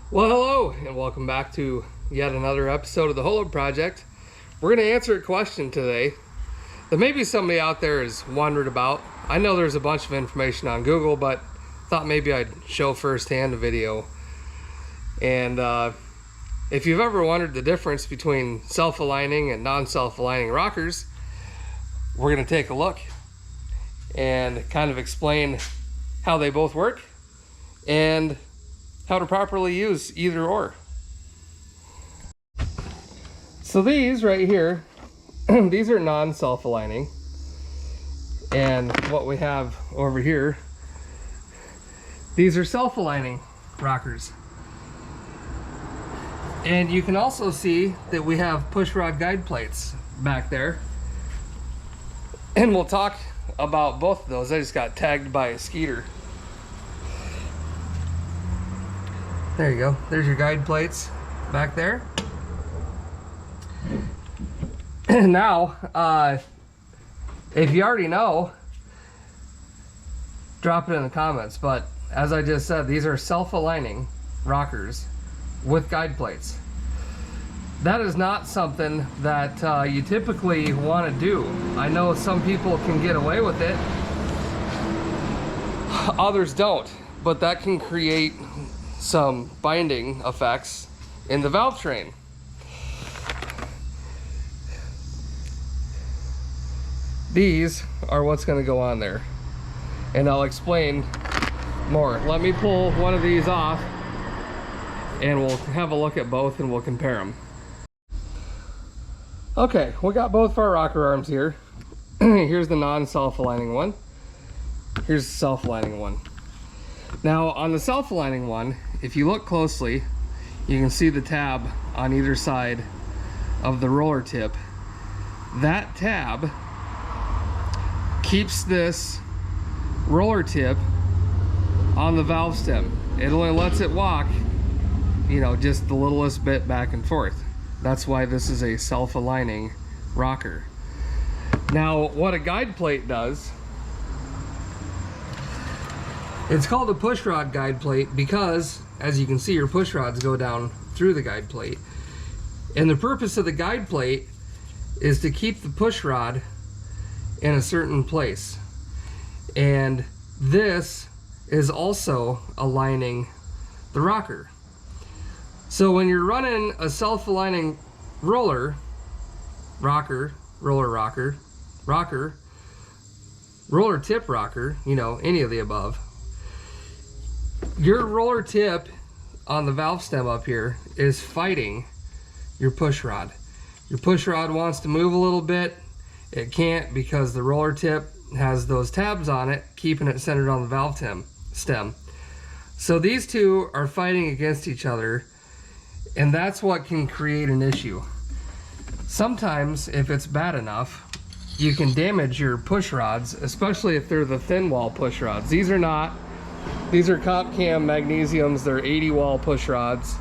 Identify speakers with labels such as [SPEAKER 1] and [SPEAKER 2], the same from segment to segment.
[SPEAKER 1] Well, hello, and welcome back to yet another episode of the Holo Project. We're going to answer a question today that maybe somebody out there has wondered about. I know there's a bunch of information on Google, but thought maybe I'd show firsthand a video. And if you've ever wondered the difference between self-aligning and non-self-aligning rockers, we're going to take a look and kind of explain how they both work and how to properly use either or. So these right here, these are non-self-aligning, and what we have over here, these are self-aligning rockers. And you can also see that we have push rod guide plates back there, and we'll talk about both of those. I just got tagged by a skeeter. There you go. There's your guide plates back there. And now, if you already know, drop it in the comments. But as I just said, these are self-aligning rockers with guide plates. That is not something that you typically want to do. I know some people can get away with it. Others don't. But that can create some binding effects in the valve train. These are what's going to go on there, and I'll explain more. Let me pull one of these off and we'll have a look at both and we'll compare them. Okay, we got both of our rocker arms here. Here's the non-self-aligning one. Here's the self-aligning one. Now on the self-aligning one, if you look closely, you can see the tab on either side of the roller tip. That tab keeps this roller tip on the valve stem. It only lets it walk, you know, just the littlest bit back and forth. That's why this is a self-aligning rocker. Now, what a guide plate does, it's called a push rod guide plate because, as you can see, your push rods go down through the guide plate. And the purpose of the guide plate is to keep the push rod in a certain place. And this is also aligning the rocker. So when you're running a self-aligning roller tip rocker, you know, any of the above, your roller tip on the valve stem up here is fighting your push rod. Your push rod wants to move a little bit. It can't because the roller tip has those tabs on it, keeping it centered on the valve stem. So these two are fighting against each other, and that's what can create an issue. Sometimes, if it's bad enough, you can damage your push rods, especially if they're the thin wall push rods. These are not. These are comp cam magnesiums. They're 80 wall push rods.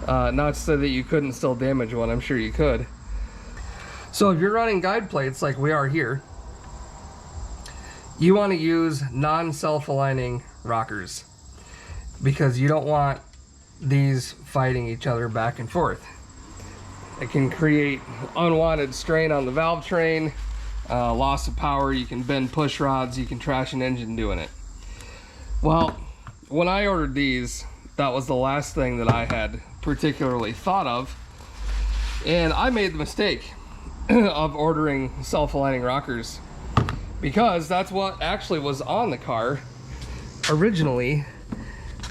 [SPEAKER 1] Not to say that you couldn't still damage one. I'm sure you could. So if you're running guide plates like we are here, you want to use non-self-aligning rockers because you don't want these fighting each other back and forth. It can create unwanted strain on the valve train, loss of power. You can bend push rods. You can trash an engine doing it. Well, when I ordered these, that was the last thing that I had particularly thought of, and I made the mistake of ordering self-aligning rockers because that's what actually was on the car originally.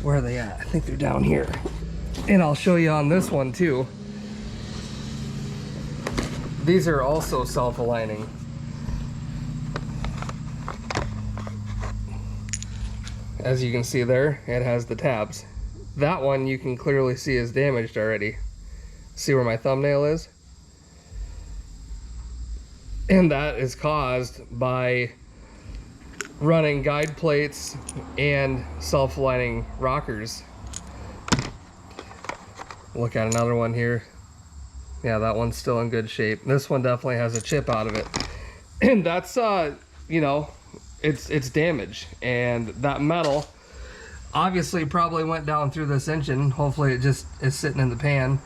[SPEAKER 1] Where are they at? I think they're down here, and I'll show you on this one too. These are also self-aligning. As you can see there, it has the tabs. That one you can clearly see is damaged already. See where my thumbnail is? And that is caused by running guide plates and self-aligning rockers. Look at another one here. Yeah, that one's still in good shape. This one definitely has a chip out of it. And that's, you know, it's damage. And that metal, obviously probably went down through this engine. Hopefully it just is sitting in the pan.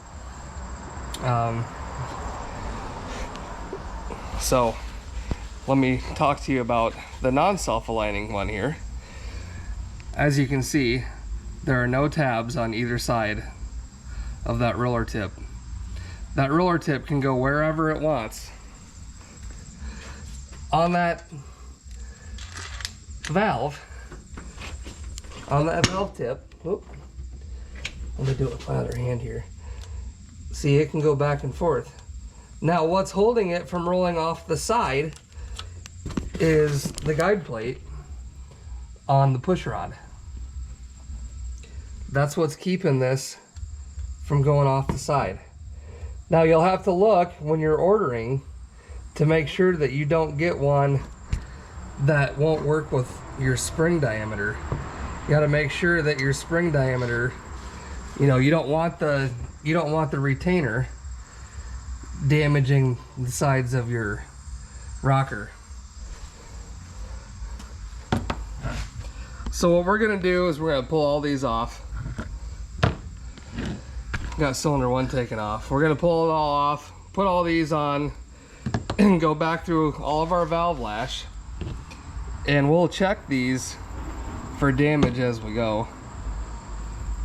[SPEAKER 1] So let me talk to you about the non-self-aligning one here. As you can see, there are no tabs on either side of that roller tip. That roller tip can go wherever it wants. On that valve tip, whoop, let me do it with my other hand here. See, it can go back and forth. Now, what's holding it from rolling off the side is the guide plate on the push rod. That's what's keeping this from going off the side. Now, you'll have to look when you're ordering to make sure that you don't get one that won't work with your spring diameter. You got to make sure that your spring diameter, you know, you don't want the retainer damaging the sides of your rocker. So what we're gonna do is we're gonna pull all these off. Got cylinder 1 taken off. We're gonna pull it all off, put all these on, and go back through all of our valve lash, and we'll check these for damage as we go,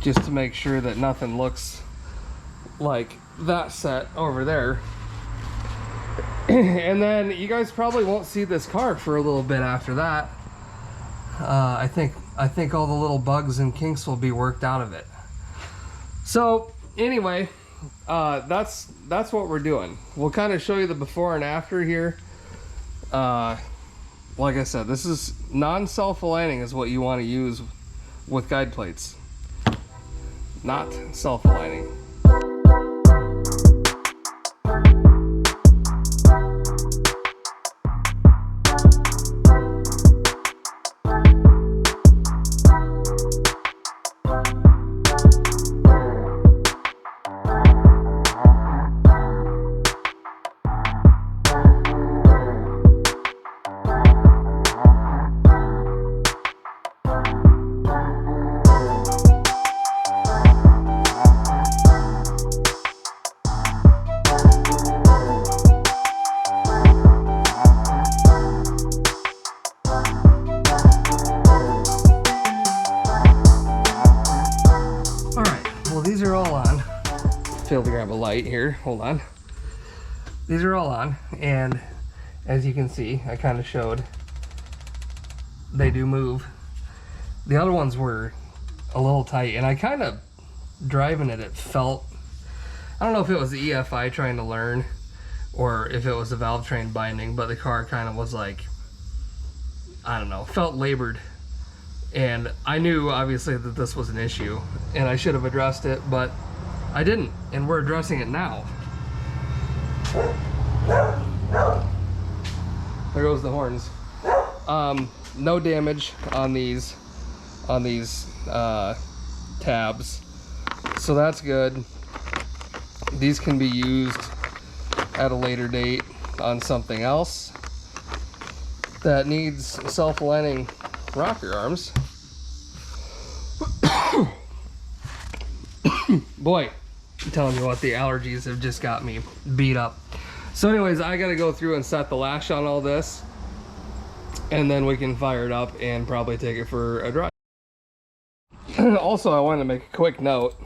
[SPEAKER 1] just to make sure that nothing looks like that set over there. And then you guys probably won't see this car for a little bit after that. I think all the little bugs and kinks will be worked out of it. So anyway, that's what we're doing. We'll kind of show you the before and after here. Like I said, this is non-self-aligning is what you want to use with guide plates, not self-aligning. These are all on. Failed to grab a light here. Hold on. These are all on, and as you can see, I kind of showed they do move. The other ones were a little tight, and I kind of driving it felt, I don't know if it was the EFI trying to learn or if it was the valve train binding, but the car kind of was like, I don't know, felt labored. And I knew obviously that this was an issue and I should have addressed it, but I didn't, and we're addressing it now. There goes the horns. No damage on these tabs, so that's good. These can be used at a later date on something else that needs self-aligning rocker arms. Boy, I'm telling you what, the allergies have just got me beat up. So anyways, I gotta go through and set the lash on all this, and then we can fire it up and probably take it for a drive. Also, I wanted to make a quick note.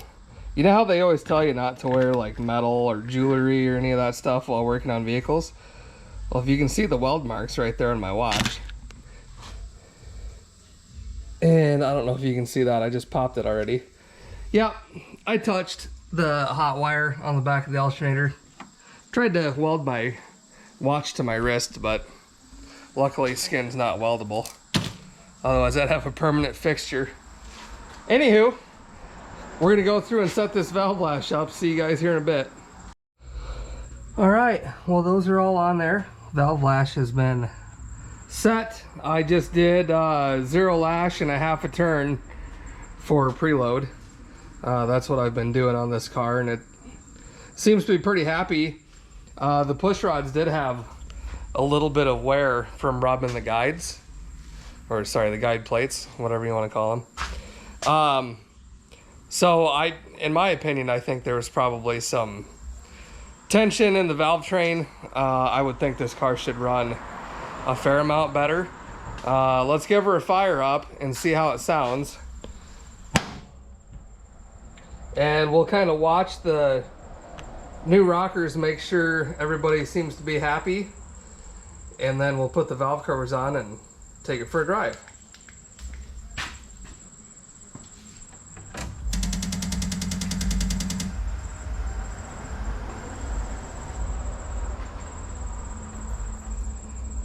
[SPEAKER 1] You know how they always tell you not to wear like metal or jewelry or any of that stuff while working on vehicles? Well, if you can see the weld marks right there on my watch, and I don't know if you can see that, I just popped it already. Yeah, I touched the hot wire on the back of the alternator. Tried to weld my watch to my wrist, but luckily skin's not weldable. Otherwise I'd have a permanent fixture. Anywho, we're gonna go through and set this valve lash up. See you guys here in a bit. All right, well, those are all on there. Valve lash has been set. I just did 0 lash and a half a turn for preload. That's what I've been doing on this car, and it seems to be pretty happy. The push rods did have a little bit of wear from rubbing the guides, or sorry, the guide plates, whatever you want to call them. So in my opinion, I think there was probably some tension in the valve train. I would think this car should run a fair amount better. Let's give her a fire up and see how it sounds. And we'll kind of watch the new rockers, make sure everybody seems to be happy. And then we'll put the valve covers on and take it for a drive.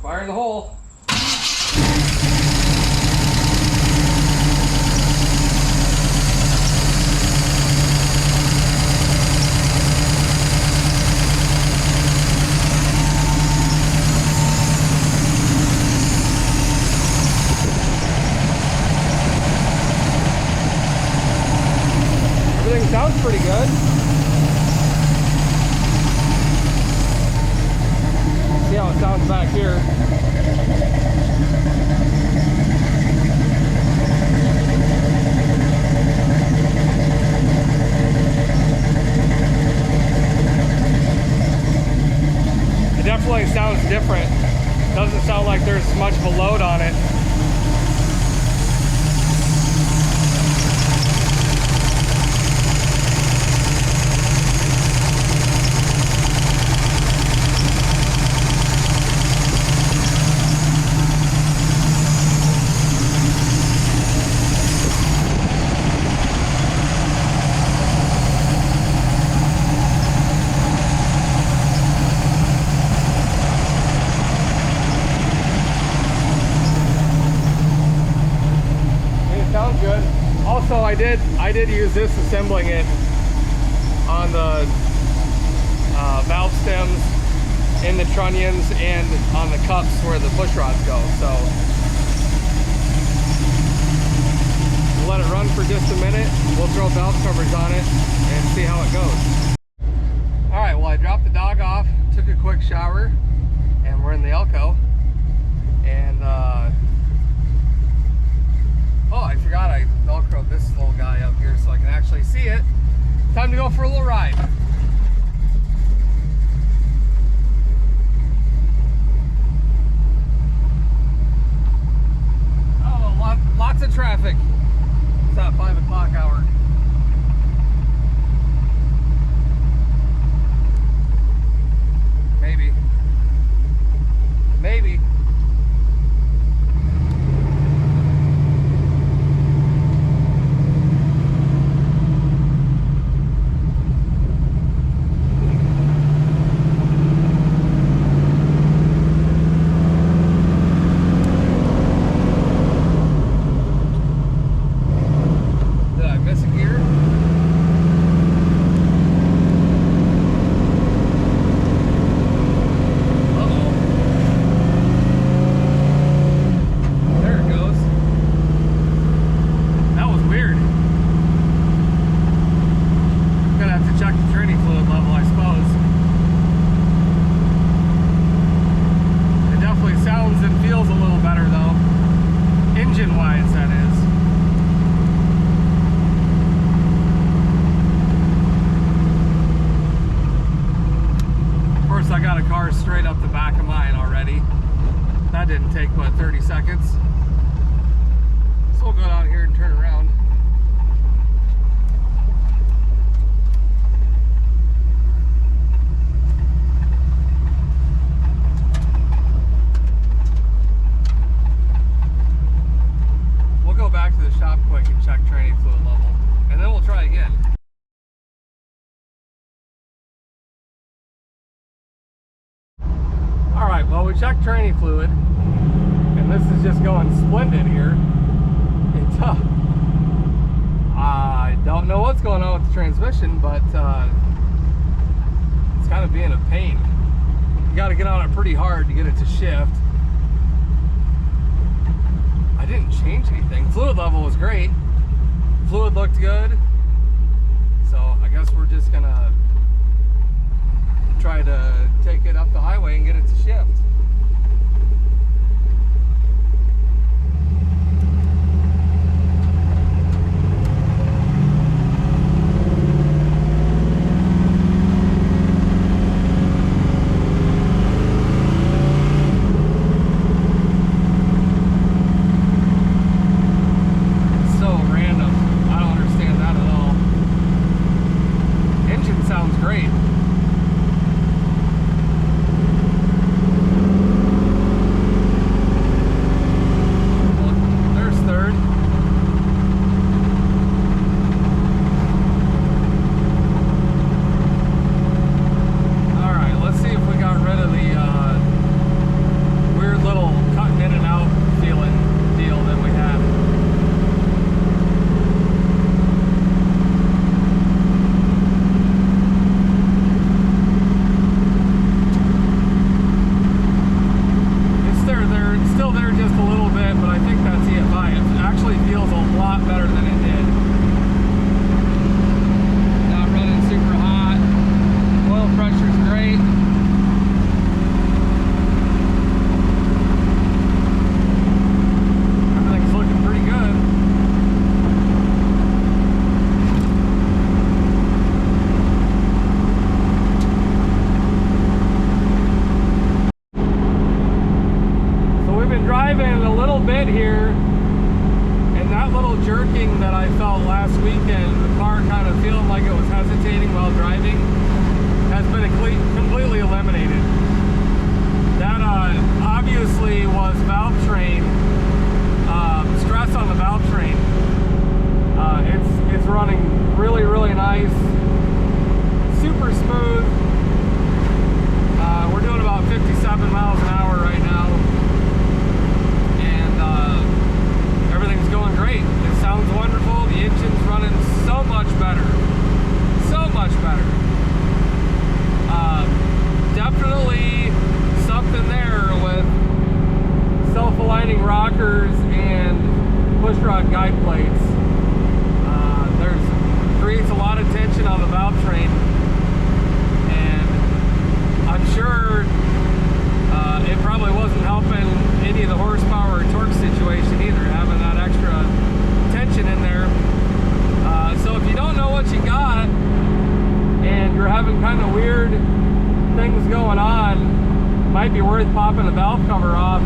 [SPEAKER 1] Fire in the hole. Everything sounds pretty good. See how it sounds back here. It definitely sounds different. Doesn't sound like there's much of a load on it. Good. Also, I did use this assembling it on the valve stems, in the trunnions, and on the cups where the push rods go. So we'll let it run for just a minute. We'll throw valve covers on it and see how it goes. All right. Well, I dropped the dog off, took a quick shower, and we're in the Elko. And oh, I forgot I Velcroed this little guy up here so I can actually see it. Time to go for a little ride. Oh, lots of traffic. It's that 5 o'clock hour. Maybe. Maybe. Straight up the back of mine already. That didn't take but 30 seconds. So we'll go down here and turn around. We'll go back to the shop quick and check training fluid level, and then we'll try again. Alright, well, we checked training fluid, and this is just going splendid here. I don't know what's going on with the transmission, but it's kind of being a pain. You got to get on it pretty hard to get it to shift. I didn't change anything. Fluid level was great. Fluid looked good. So I guess we're just gonna try to take it up the highway and get it to shift. last weekend, the car kind of feeling like it was hesitating while driving, has been completely eliminated. That obviously was valve train, stress on the valve train. It's running really, really nice, super smooth. We're doing about 57 miles an hour right now, and everything's going great. It sounds wonderful. The engine's running so much better, so much better. Definitely something there with self-aligning rockers and pushrod guide plates. Creates a lot of tension on the valve train, and I'm sure it probably wasn't helping any of the horsepower or torque situation either, having that extra tension in there. So if you don't know what you got and you're having kind of weird things going on, might be worth popping a valve cover off.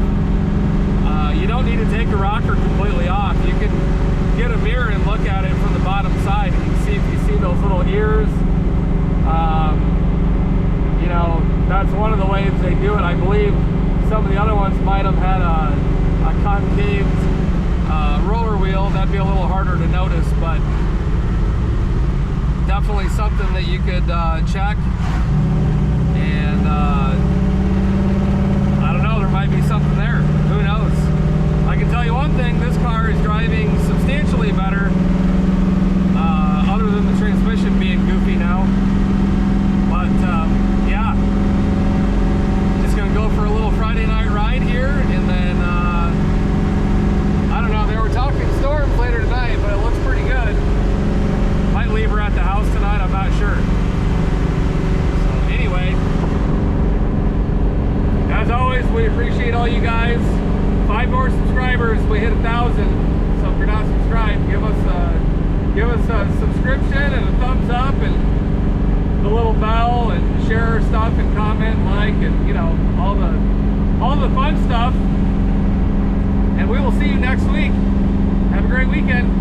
[SPEAKER 1] You don't need to take a rocker completely off. You can get a mirror and look at it from the bottom side, and you can see if you see those little ears. You know, that's one of the ways they do it. I believe some of the other ones might have had a concave roller wheel. That'd be a little harder to notice, but definitely something that you could check. And I don't know, there might be something there. Who knows? I can tell you one thing, this car is driving substantially better, other than the transmission being goofy now. But yeah, just gonna go for a little Friday night ride here, and then I don't know, they were talking storms later tonight, but it looks pretty good. Might leave her at the house tonight, I'm not sure. So anyway, as always, we appreciate all you guys. 5 more subscribers, we hit 1,000. So if you're not subscribed, give us a subscription and a thumbs up and the little bell, and share our stuff and comment and like, and you know, all the fun stuff. And we will see you next week. Have a great weekend.